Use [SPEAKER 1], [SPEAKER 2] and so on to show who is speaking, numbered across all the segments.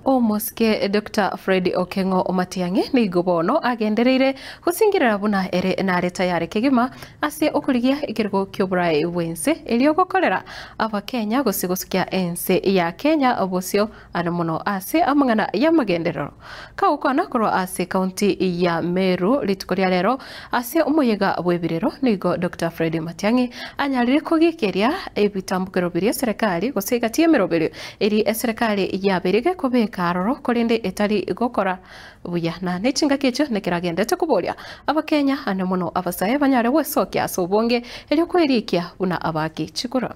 [SPEAKER 1] Omoske Dr. Fred Okengo Omatiangi ni gobono agendereire gusingirira buna ere nare tayari kigima ase okurigia ikirgo kyobrai wense elio gokorera aba Kenya gusigusukia ense ya Kenya obosio anamono ase amangana ya magenderero kaukona koro ase county ya Meru litukoria lero ase umuyega bwebirero nigo Dr. Fred Omatiangi anyarire kugikiria ebitambukiro biri serikali gusigatie merobere eri serikali ya berige kubeka karoro korinde etari gokora buya na nechinga kecho nekiragendete kuboria abakenya anemono abasaye banyare wesokia asobonge elio kwerikia una abaki chikura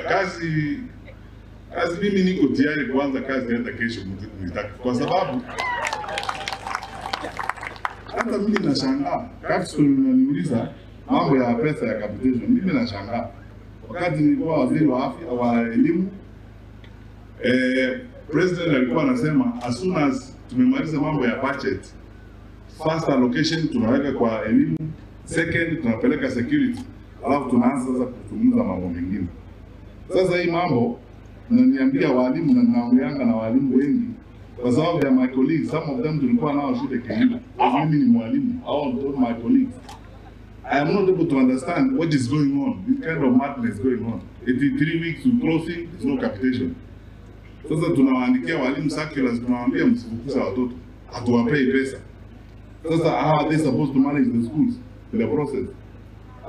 [SPEAKER 2] kazi mimi niko tayari kuanza kazi hata kesho mtaka kwa sababu hata mimi nashangaa kazi unaniuliza mambo ya pesa ya capitation mimi nashangaa wakati nilikuwa waziri wa afya wa elimu President alikuwa anasema as soon as tumemaliza mambo ya budget, first allocation tunaweka kwa elimu, second tunapeleka security, alafu tunaanza sasa kuzungumza mambo mengine. Sasa hii mambo naniambia walimu na ninaongeanga na walimu wengi kwa sababu ya my colleagues, some of them tulikuwa nao shule Kenya. Mimi ni mwalimu, all my colleagues. I am not able to understand what is going on, this kind of madness going on. 83 weeks to closing, there's no capitation. Sasa tunawaandikia walimu circulars, tunawaambia msifukuza watoto, hatuwapei pesa. Sasa how are they supposed to manage the schools in the process?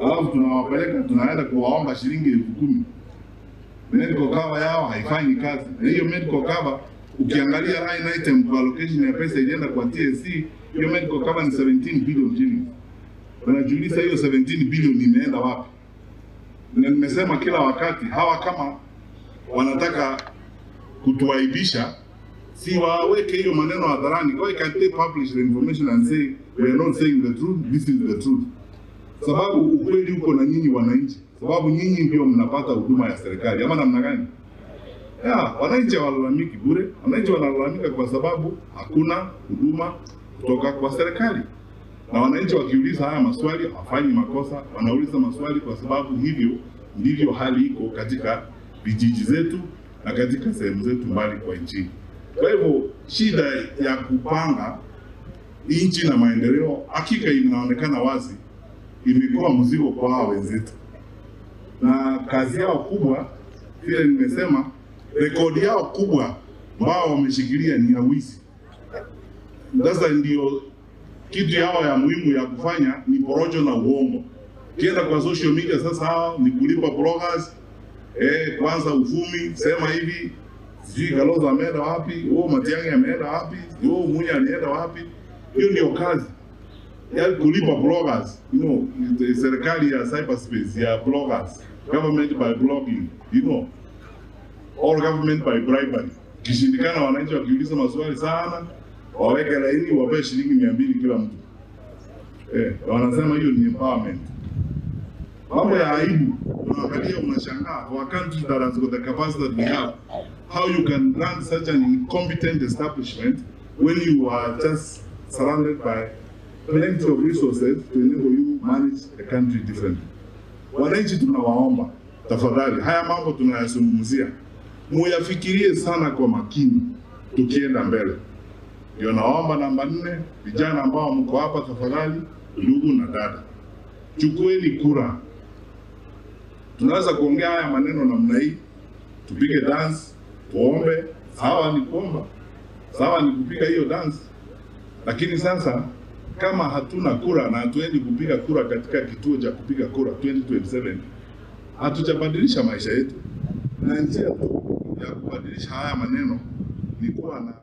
[SPEAKER 2] Alafu tunawapeleka, tunaenda kuwaomba shilingi 10,000. Medical cover yao haifanyi kazi. Na hiyo medical cover, ukiangalia line item kwa allocation ya pesa ilienda kwa TSC, hiyo medical cover ni 17 billion shillings. Wanajiuliza hiyo 17 billion imeenda wapi? Na nimesema kila wakati, hawa kama wanataka kutuaibisha si waweke hiyo maneno hadharani. Why can't they publish the information and say we are not saying the truth, this is the truth? Sababu ukweli uko na nyinyi wananchi, sababu nyinyi ndio mnapata huduma ya serikali ama namna gani? Wananchi walalamiki bure, wananchi wanalalamika kwa sababu hakuna huduma kutoka kwa serikali. Na wananchi wakiuliza haya maswali hawafanyi makosa, wanauliza maswali kwa sababu hivyo ndivyo hali iko katika vijiji zetu na katika sehemu zetu mbali kwa nchi. Kwa hivyo shida ya kupanga nchi na maendeleo hakika inaonekana wazi imekuwa mzigo kwa hao wenzetu. Na kazi yao kubwa vile nimesema, rekodi yao kubwa ambao wameshikilia ni ya wizi. Sasa ndio kitu yao ya muhimu ya kufanya ni porojo na uongo. Kienda kwa social media sasa hao ni kulipa bloggers, kwanza uvumi, sema hivi, sijui Kalonzo ameenda wapi, Matiang'i ameenda wapi, Munya ameenda wapi. Hiyo ndio kazi ya kulipa bloggers, serikali ya cyberspace ya bloggers, government by blogging, all government by bribery. Kishindikana wananchi wakiuliza maswali sana, waweke laini, wape shilingi 200 kila mtu. Wanasema hiyo ni empowerment. Mambo ya aibu, unaangalia unashangaa, our country that has got the capacity that we have, how you can run such an incompetent establishment when you are just surrounded by plenty of resources to enable you manage the country differently. Wananchi tunawaomba, tafadhali, haya mambo tunayazungumzia, muyafikirie sana kwa makini, tukienda mbele. Ndio naomba namba 4, vijana ambao mko hapa tafadhali, ndugu na dada, chukueni kura. Tunaweza kuongea haya maneno namna hii, tupige dance, tuombe, sawa ni kuomba, sawa ni kupiga hiyo dance. Lakini sasa kama hatuna kura na hatuendi kupiga kura katika kituo cha kupiga kura 2027, hatujabadilisha maisha yetu. Na njia ya kubadilisha haya maneno ni kuwa na